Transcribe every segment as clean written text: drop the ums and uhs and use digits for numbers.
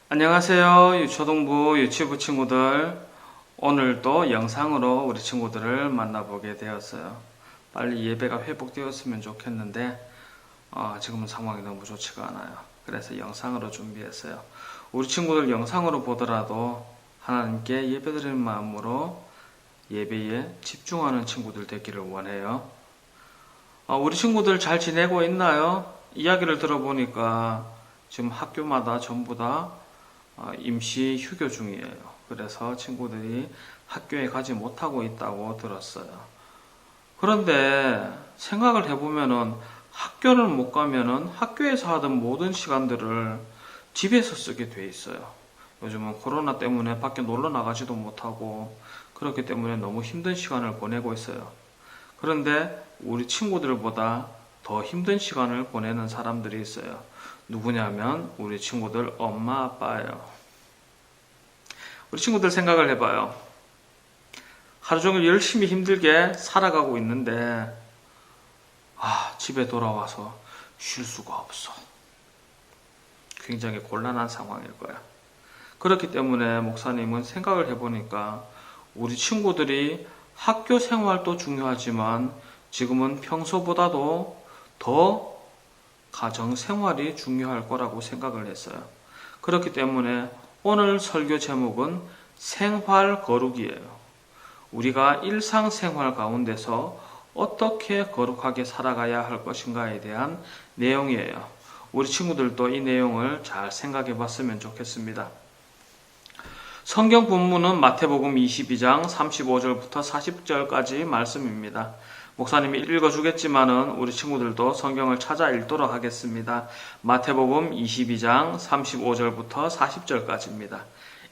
안녕하세요. 유초동부 유치부 친구들. 오늘도 영상으로 우리 친구들을 만나보게 되었어요. 빨리 예배가 회복되었으면 좋겠는데 지금은 상황이 너무 좋지가 않아요. 그래서 영상으로 준비했어요. 우리 친구들 영상으로 보더라도 하나님께 예배드리는 마음으로 예배에 집중하는 친구들 되기를 원해요. 우리 친구들 잘 지내고 있나요? 이야기를 들어보니까 지금 학교마다 전부 다 임시 휴교 중이에요. 그래서 친구들이 학교에 가지 못하고 있다고 들었어요. 그런데 생각을 해보면은 학교를 못 가면은 학교에서 하던 모든 시간들을 집에서 쓰게 돼 있어요. 요즘은 코로나 때문에 밖에 놀러 나가지도 못하고 그렇기 때문에 너무 힘든 시간을 보내고 있어요. 그런데 우리 친구들보다 더 힘든 시간을 보내는 사람들이 있어요. 누구냐면 우리 친구들 엄마 아빠예요. 우리 친구들 생각을 해봐요. 하루 종일 열심히 힘들게 살아가고 있는데 집에 돌아와서 쉴 수가 없어. 굉장히 곤란한 상황일 거야. 그렇기 때문에 목사님은 생각을 해보니까 우리 친구들이 학교 생활도 중요하지만 지금은 평소보다도 더 가정 생활이 중요할 거라고 생각을 했어요. 그렇기 때문에 오늘 설교 제목은 생활 거룩이에요. 우리가 일상생활 가운데서 어떻게 거룩하게 살아가야 할 것인가에 대한 내용이에요. 우리 친구들도 이 내용을 잘 생각해 봤으면 좋겠습니다. 성경 본문은 마태복음 22장 35절부터 40절까지 말씀입니다. 목사님이 읽어주겠지만은 우리 친구들도 성경을 찾아 읽도록 하겠습니다. 마태복음 22장 35절부터 40절까지입니다.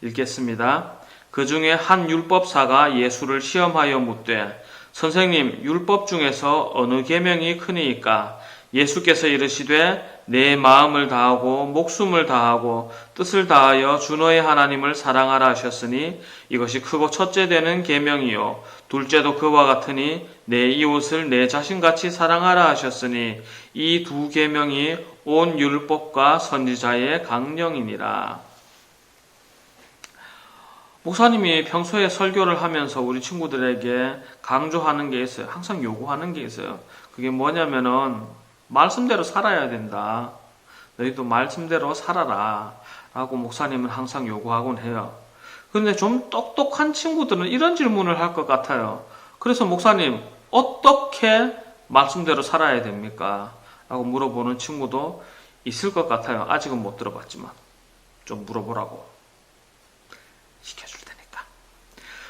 읽겠습니다. 그 중에 한 율법사가 예수를 시험하여 묻되 선생님, 율법 중에서 어느 계명이 크니이까? 예수께서 이르시되 내 마음을 다하고 목숨을 다하고 뜻을 다하여 주 너의 하나님을 사랑하라 하셨으니 이것이 크고 첫째 되는 계명이요 둘째도 그와 같으니 내 이웃을 내 자신같이 사랑하라 하셨으니 이 두 계명이 온 율법과 선지자의 강령이니라. 목사님이 평소에 설교를 하면서 우리 친구들에게 강조하는 게 있어요. 항상 요구하는 게 있어요. 그게 뭐냐면은 말씀대로 살아야 된다. 너희도 말씀대로 살아라. 라고 목사님은 항상 요구하곤 해요. 그런데 좀 똑똑한 친구들은 이런 질문을 할 것 같아요. 그래서 목사님, 어떻게 말씀대로 살아야 됩니까? 라고 물어보는 친구도 있을 것 같아요. 아직은 못 들어봤지만. 좀 물어보라고. 시켜줄 테니까.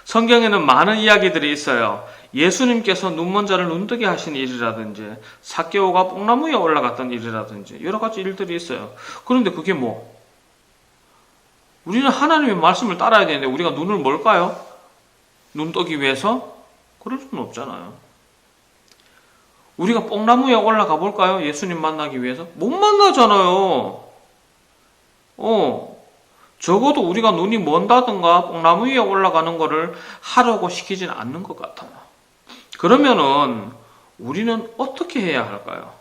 성경에는 많은 이야기들이 있어요. 예수님께서 눈먼 자를 눈뜨게 하신 일이라든지 삭개오가 뽕나무 위에 올라갔던 일이라든지 여러 가지 일들이 있어요. 그런데 그게 우리는 하나님의 말씀을 따라야 되는데 우리가 눈을 멀까요? 눈 뜨기 위해서? 그럴 수는 없잖아요. 우리가 뽕나무 위에 올라가 볼까요? 예수님 만나기 위해서? 못 만나잖아요. 적어도 우리가 눈이 먼다든가 뽕나무 위에 올라가는 거를 하려고 시키진 않는 것 같아요. 그러면은 우리는 어떻게 해야 할까요?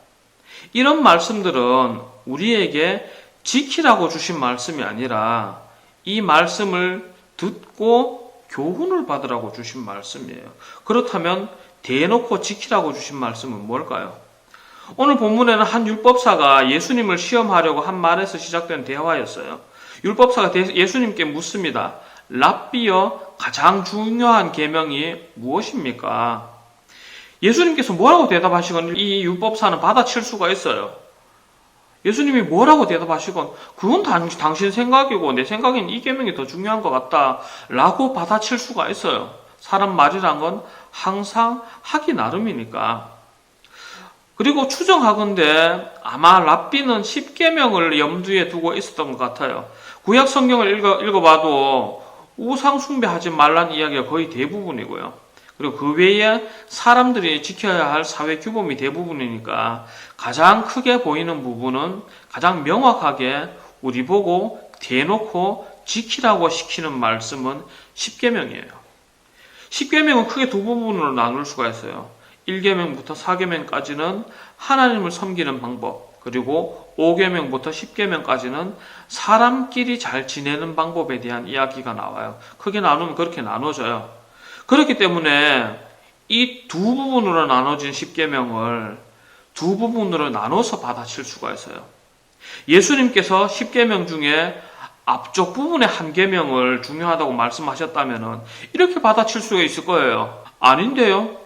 이런 말씀들은 우리에게 지키라고 주신 말씀이 아니라 이 말씀을 듣고 교훈을 받으라고 주신 말씀이에요. 그렇다면 대놓고 지키라고 주신 말씀은 뭘까요? 오늘 본문에는 한 율법사가 예수님을 시험하려고 한 말에서 시작된 대화였어요. 율법사가 예수님께 묻습니다. 랍비여, 가장 중요한 계명이 무엇입니까? 예수님께서 뭐라고 대답하시건 이 율법사는 받아칠 수가 있어요. 예수님이 뭐라고 대답하시건 그건 당신 생각이고 내 생각엔 이 계명이 더 중요한 것 같다 라고 받아칠 수가 있어요. 사람 말이란 건 항상 하기 나름이니까. 그리고 추정하건대 아마 랍비는 10계명을 염두에 두고 있었던 것 같아요. 구약 성경을 읽어봐도 우상 숭배하지 말라는 이야기가 거의 대부분이고요. 그리고 그 외에 사람들이 지켜야 할 사회 규범이 대부분이니까 가장 크게 보이는 부분은 가장 명확하게 우리 보고 대놓고 지키라고 시키는 말씀은 10계명이에요. 10계명은 크게 두 부분으로 나눌 수가 있어요. 1계명부터 4계명까지는 하나님을 섬기는 방법, 그리고 5계명부터 10계명까지는 사람끼리 잘 지내는 방법에 대한 이야기가 나와요. 크게 나누면 그렇게 나눠져요. 그렇기 때문에 이 두 부분으로 나눠진 10계명을 두 부분으로 나눠서 받아칠 수가 있어요. 예수님께서 10계명 중에 앞쪽 부분의 한 계명을 중요하다고 말씀하셨다면 이렇게 받아칠 수가 있을 거예요. 아닌데요.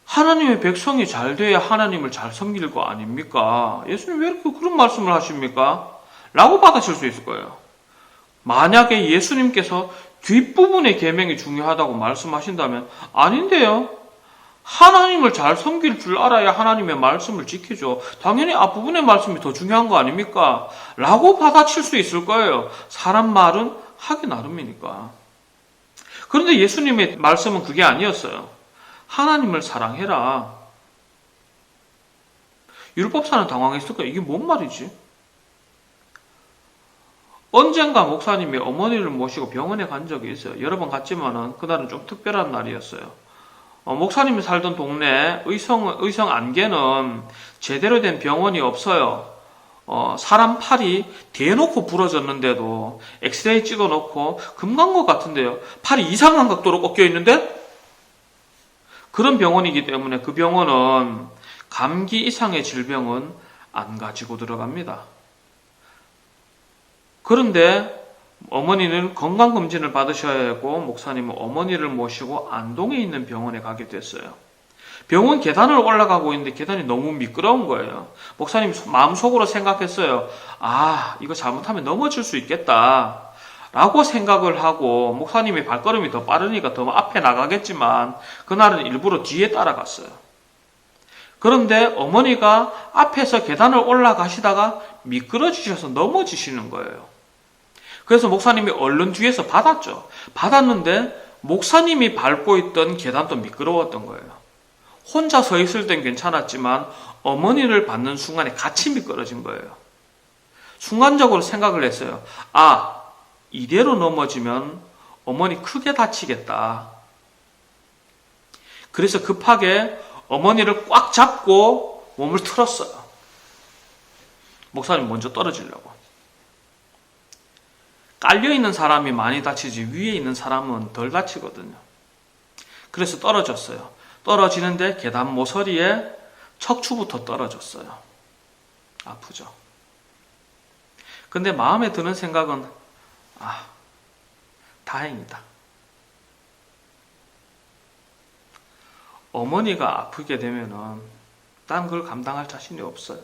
하나님의 백성이 잘 돼야 하나님을 잘 섬길 거 아닙니까? 예수님 왜 이렇게 그런 말씀을 하십니까? 라고 받아칠 수 있을 거예요. 만약에 예수님께서 뒷부분의 계명이 중요하다고 말씀하신다면 아닌데요. 하나님을 잘 섬길 줄 알아야 하나님의 말씀을 지키죠. 당연히 앞부분의 말씀이 더 중요한 거 아닙니까? 라고 받아칠 수 있을 거예요. 사람 말은 하기 나름이니까. 그런데 예수님의 말씀은 그게 아니었어요. 하나님을 사랑해라. 율법사는 당황했을 거예요. 이게 뭔 말이지? 언젠가 목사님이 어머니를 모시고 병원에 간 적이 있어요. 여러 번 갔지만은 그날은 좀 특별한 날이었어요. 목사님이 살던 동네 의성 안개는 제대로 된 병원이 없어요. 사람 팔이 대놓고 부러졌는데도 엑스레이 찍어놓고 금간 것 같은데요. 팔이 이상한 각도로 꺾여 있는데? 그런 병원이기 때문에 그 병원은 감기 이상의 질병은 안 가지고 들어갑니다. 그런데 어머니는 건강검진을 받으셔야 하고 목사님은 어머니를 모시고 안동에 있는 병원에 가게 됐어요. 병원 계단을 올라가고 있는데 계단이 너무 미끄러운 거예요. 목사님 마음속으로 생각했어요. 아, 이거 잘못하면 넘어질 수 있겠다 라고 생각을 하고 목사님이 발걸음이 더 빠르니까 더 앞에 나가겠지만 그날은 일부러 뒤에 따라갔어요. 그런데 어머니가 앞에서 계단을 올라가시다가 미끄러지셔서 넘어지시는 거예요. 그래서 목사님이 얼른 뒤에서 받았죠. 받았는데 목사님이 밟고 있던 계단도 미끄러웠던 거예요. 혼자 서 있을 땐 괜찮았지만 어머니를 받는 순간에 같이 미끄러진 거예요. 순간적으로 생각을 했어요. 아, 이대로 넘어지면 어머니 크게 다치겠다. 그래서 급하게 어머니를 꽉 잡고 몸을 틀었어요. 목사님 먼저 떨어지려고. 깔려있는 사람이 많이 다치지 위에 있는 사람은 덜 다치거든요. 그래서 떨어졌어요. 떨어지는데 계단 모서리에 척추부터 떨어졌어요. 아프죠. 근데 마음에 드는 생각은 다행이다. 어머니가 아프게 되면은 난 그걸 감당할 자신이 없어요.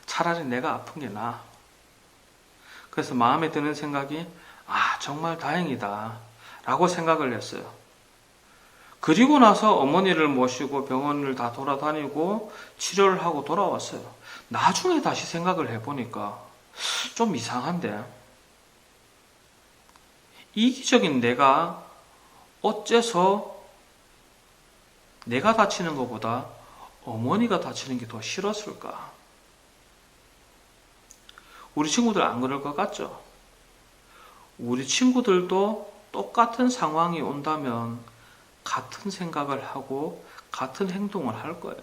차라리 내가 아픈 게 나아. 그래서 마음에 드는 생각이 정말 다행이다 라고 생각을 했어요. 그리고 나서 어머니를 모시고 병원을 다 돌아다니고 치료를 하고 돌아왔어요. 나중에 다시 생각을 해보니까 좀 이상한데 이기적인 내가 어째서 내가 다치는 것보다 어머니가 다치는 게 더 싫었을까? 우리 친구들 안 그럴 것 같죠? 우리 친구들도 똑같은 상황이 온다면 같은 생각을 하고 같은 행동을 할 거예요.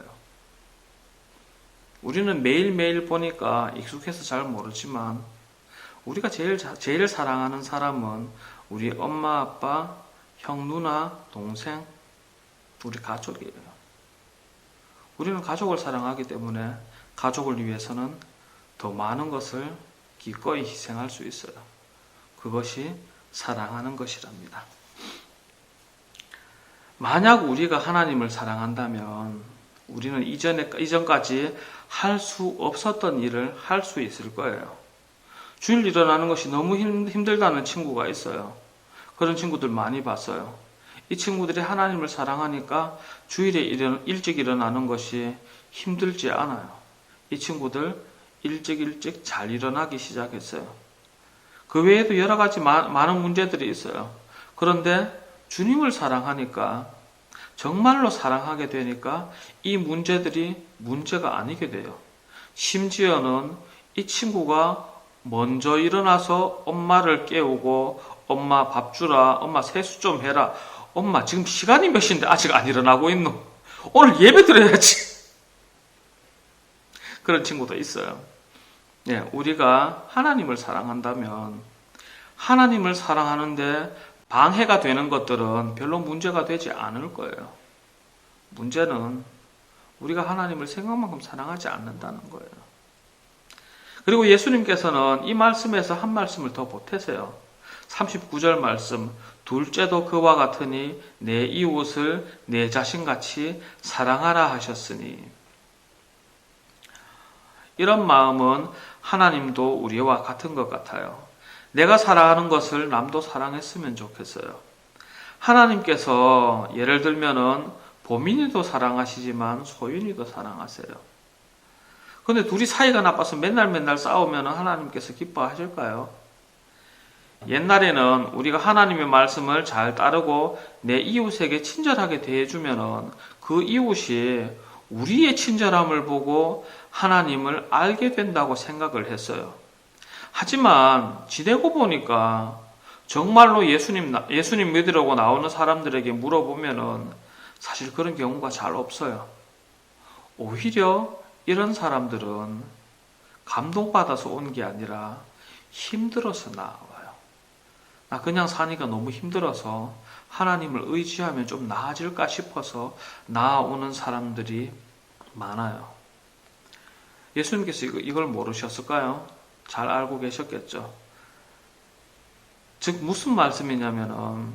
우리는 매일매일 보니까 익숙해서 잘 모르지만 우리가 제일 사랑하는 사람은 우리 엄마, 아빠, 형, 누나, 동생, 우리 가족이에요. 우리는 가족을 사랑하기 때문에 가족을 위해서는 더 많은 것을 기꺼이 희생할 수 있어요. 그것이 사랑하는 것이랍니다. 만약 우리가 하나님을 사랑한다면 우리는 이전까지 할 수 없었던 일을 할 수 있을 거예요. 주일 일어나는 것이 너무 힘들다는 친구가 있어요. 그런 친구들 많이 봤어요. 이 친구들이 하나님을 사랑하니까 주일에 일찍 일어나는 것이 힘들지 않아요. 이 친구들 일찍 잘 일어나기 시작했어요. 그 외에도 여러 가지 많은 문제들이 있어요. 그런데 주님을 사랑하니까, 정말로 사랑하게 되니까 이 문제들이 문제가 아니게 돼요. 심지어는 이 친구가 먼저 일어나서 엄마를 깨우고 엄마 밥 주라, 엄마 세수 좀 해라, 엄마 지금 시간이 몇 시인데 아직 안 일어나고 있노? 오늘 예배 드려야지. 그런 친구도 있어요. 네, 우리가 하나님을 사랑한다면 하나님을 사랑하는데 방해가 되는 것들은 별로 문제가 되지 않을 거예요. 문제는 우리가 하나님을 생각만큼 사랑하지 않는다는 거예요. 그리고 예수님께서는 이 말씀에서 한 말씀을 더 보태세요. 39절 말씀, 둘째도 그와 같으니 내 이웃을 내 자신같이 사랑하라 하셨으니. 이런 마음은 하나님도 우리와 같은 것 같아요. 내가 사랑하는 것을 남도 사랑했으면 좋겠어요. 하나님께서 예를 들면은 보민이도 사랑하시지만 소윤이도 사랑하세요. 근데 둘이 사이가 나빠서 맨날 싸우면 하나님께서 기뻐하실까요? 옛날에는 우리가 하나님의 말씀을 잘 따르고 내 이웃에게 친절하게 대해주면 그 이웃이 우리의 친절함을 보고 하나님을 알게 된다고 생각을 했어요. 하지만 지내고 보니까 정말로 예수님 믿으려고 나오는 사람들에게 물어보면은 사실 그런 경우가 잘 없어요. 오히려 이런 사람들은 감동받아서 온 게 아니라 힘들어서 나와요. 나 그냥 사니까 너무 힘들어서 하나님을 의지하면 좀 나아질까 싶어서 나아오는 사람들이 많아요. 예수님께서 이걸 모르셨을까요? 잘 알고 계셨겠죠. 즉 무슨 말씀이냐면은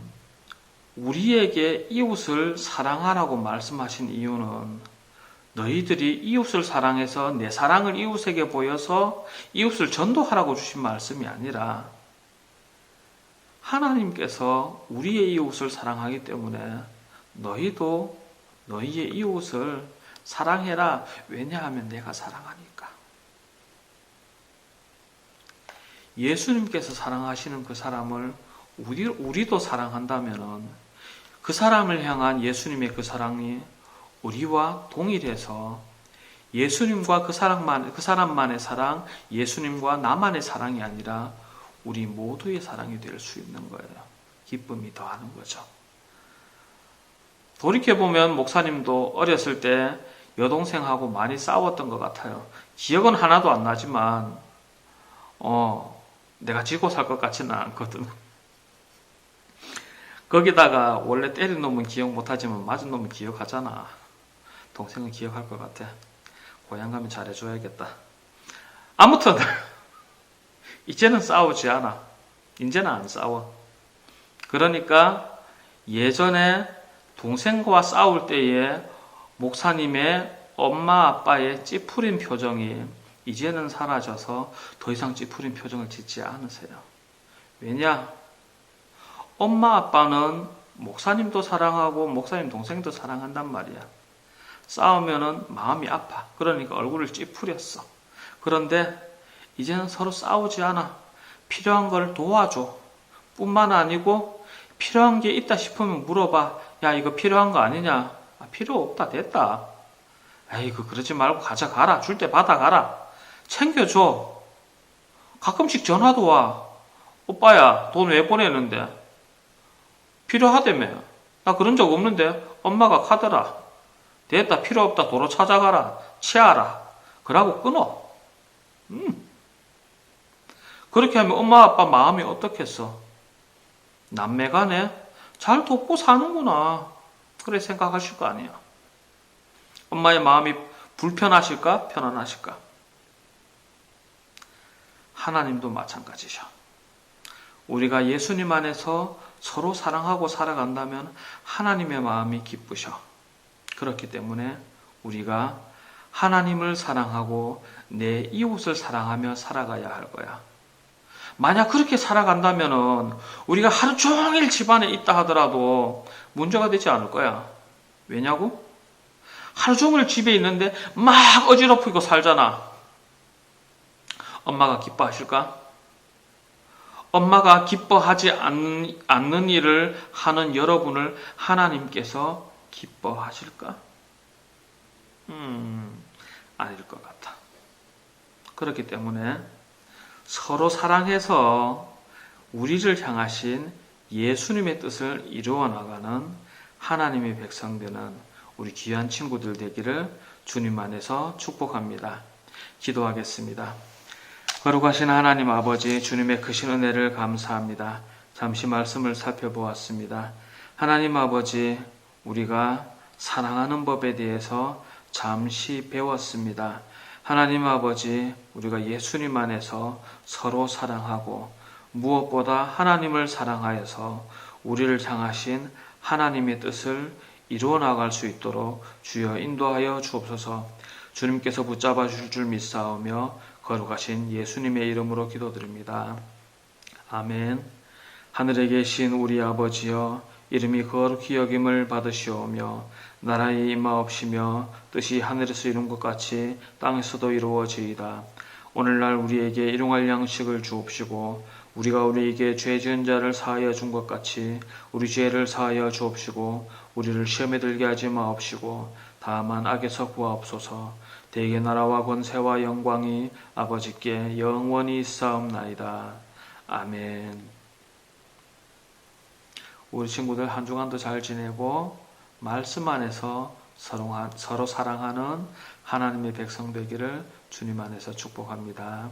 우리에게 이웃을 사랑하라고 말씀하신 이유는 너희들이 이웃을 사랑해서 내 사랑을 이웃에게 보여서 이웃을 전도하라고 주신 말씀이 아니라 하나님께서 우리의 이웃을 사랑하기 때문에 너희도 너희의 이웃을 사랑해라. 왜냐하면 내가 사랑하니까. 예수님께서 사랑하시는 그 사람을 우리도 사랑한다면 그 사람을 향한 예수님의 그 사랑이 우리와 동일해서 예수님과 그 사람만의 사랑, 예수님과 나만의 사랑이 아니라 우리 모두의 사랑이 될 수 있는 거예요. 기쁨이 더하는 거죠. 돌이켜보면 목사님도 어렸을 때 여동생하고 많이 싸웠던 것 같아요. 기억은 하나도 안 나지만 내가 지고 살 것 같지는 않거든. 거기다가 원래 때린 놈은 기억 못하지만 맞은 놈은 기억하잖아. 동생은 기억할 것 같아. 고향 가면 잘해줘야겠다. 아무튼 이제는 싸우지 않아. 이제는 안 싸워. 그러니까 예전에 동생과 싸울 때에 목사님의 엄마 아빠의 찌푸린 표정이 이제는 사라져서 더 이상 찌푸린 표정을 짓지 않으세요. 왜냐? 엄마 아빠는 목사님도 사랑하고 목사님 동생도 사랑한단 말이야. 싸우면은 마음이 아파. 그러니까 얼굴을 찌푸렸어. 그런데 이제는 서로 싸우지 않아. 필요한 걸 도와줘. 뿐만 아니고 필요한 게 있다 싶으면 물어봐. 야, 이거 필요한 거 아니냐? 아, 필요 없다. 됐다. 에이그 그러지 말고 가져가라. 줄 때 받아가라. 챙겨줘. 가끔씩 전화도 와. 오빠야, 돈 왜 보내는데? 필요하다며. 나 그런 적 없는데 엄마가 카더라. 됐다. 필요 없다. 도로 찾아가라. 치아라. 그러고 끊어. 그렇게 하면 엄마 아빠 마음이 어떻겠어? 남매간에 잘 돕고 사는구나. 그래 생각하실 거 아니야. 엄마의 마음이 불편하실까? 편안하실까? 하나님도 마찬가지죠. 우리가 예수님 안에서 서로 사랑하고 살아간다면 하나님의 마음이 기쁘셔. 그렇기 때문에 우리가 하나님을 사랑하고 내 이웃을 사랑하며 살아가야 할 거야. 만약 그렇게 살아간다면 우리가 하루 종일 집안에 있다 하더라도 문제가 되지 않을 거야. 왜냐고? 하루 종일 집에 있는데 막 어지럽히고 살잖아. 엄마가 기뻐하실까? 엄마가 기뻐하지 않는 일을 하는 여러분을 하나님께서 기뻐하실까? 아닐 것 같아. 그렇기 때문에 서로 사랑해서 우리를 향하신 예수님의 뜻을 이루어 나가는 하나님의 백성 되는 우리 귀한 친구들 되기를 주님 안에서 축복합니다. 기도하겠습니다. 거룩하신 하나님 아버지, 주님의 크신 은혜를 감사합니다. 잠시 말씀을 살펴보았습니다. 하나님 아버지, 우리가 사랑하는 법에 대해서 잠시 배웠습니다. 하나님 아버지, 우리가 예수님 안에서 서로 사랑하고 무엇보다 하나님을 사랑하여서 우리를 향하신 하나님의 뜻을 이루어 나갈 수 있도록 주여 인도하여 주옵소서. 주님께서 붙잡아 주실 줄 믿사오며 거룩하신 예수님의 이름으로 기도드립니다. 아멘. 하늘에 계신 우리 아버지여, 이름이 거룩히 여김을 받으시오며 나라의 임하옵시며 뜻이 하늘에서 이룬 것 같이 땅에서도 이루어지이다. 오늘날 우리에게 일용할 양식을 주옵시고 우리가 우리에게 죄 지은 자를 사하여 준 것 같이 우리 죄를 사하여 주옵시고 우리를 시험에 들게 하지 마옵시고 다만 악에서 구하옵소서. 대개 나라와 권세와 영광이 아버지께 영원히 있사옵나이다. 아멘. 우리 친구들 한 주간도 잘 지내고 말씀 안에서 서로 사랑하는 하나님의 백성 되기를 주님 안에서 축복합니다.